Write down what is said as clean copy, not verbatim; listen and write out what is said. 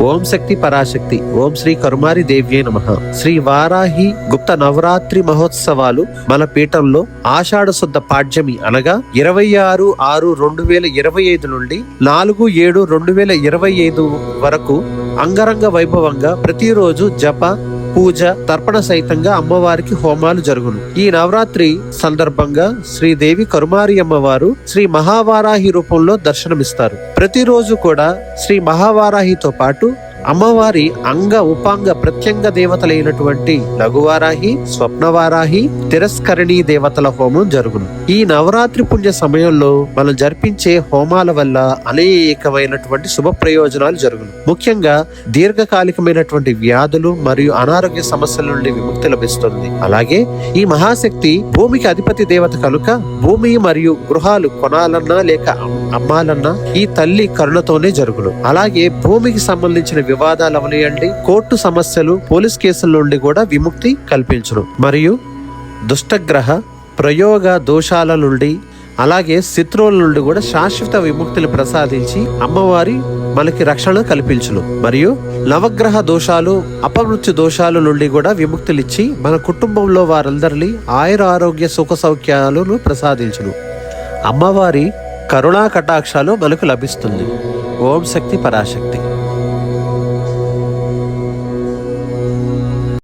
ఓం శక్తి పరాశక్తి. ఓం శ్రీ కరుమారి దేవ్యే నమః. శ్రీ వారాహి గుప్త నవరాత్రి మహోత్సవాలు మన పీఠంలో ఆషాఢ శుద్ధ పాడ్యమి అనగా 26/6/2025 నుండి 4/7/2025 వరకు అంగరంగ వైభవంగా ప్రతిరోజు జప పూజ తర్పణ సహితంగా అమ్మవారికి హోమాలు జరుగును. ఈ నవరాత్రి సందర్భంగా శ్రీదేవి కరుమారి అమ్మవారు శ్రీ మహావారాహి రూపంలో దర్శనమిస్తారు. ప్రతిరోజు కూడా శ్రీ మహావారాహితో పాటు అమ్మవారి అంగ ఉపాంగ ప్రత్యంగ దేవతలైనటువంటి లఘువారాహి, స్వప్నవారాహి, తిరస్కరణి దేవతల హోమం జరుగును. ఈ నవరాత్రి పుణ్య సమయంలో మనం జరిపించే హోమాల వల్ల అనేకమైనటువంటి శుభ ప్రయోజనాలు జరుగును. ముఖ్యంగా దీర్ఘకాలికమైనటువంటి వ్యాధులు మరియు అనారోగ్య సమస్యల నుండి విముక్తి లభిస్తుంది. అలాగే ఈ మహాశక్తి భూమికి అధిపతి దేవత కనుక భూమి మరియు గృహాలు కొనాలన్నా లేక అమ్మాలన్నా ఈ తల్లి కరుణతోనే జరుగును. అలాగే భూమికి సంబంధించిన వివాదాలు అవనియండి, కోర్టు సమస్యలు, పోలీస్ కేసుల నుండి కూడా విముక్తి కల్పించును. మరియు దుష్టగ్రహ ప్రయోగ దోషాల నుండి అలాగే శత్రువుల నుండి కూడా శాశ్వత విముక్తిని ప్రసాదించి అమ్మవారి మనకి రక్షణ కల్పించును. మరియు నవగ్రహ దోషాలు, అపమృత్యు దోషాల నుండి కూడా విముక్తులిచ్చి మన కుటుంబంలో వారందరినీ ఆయుర ఆరోగ్య సుఖ సౌఖ్యాలను ప్రసాదించును. అమ్మవారి కరుణా కటాక్షాలు మనకు లభిస్తుంది. ఓం శక్తి పరాశక్తి.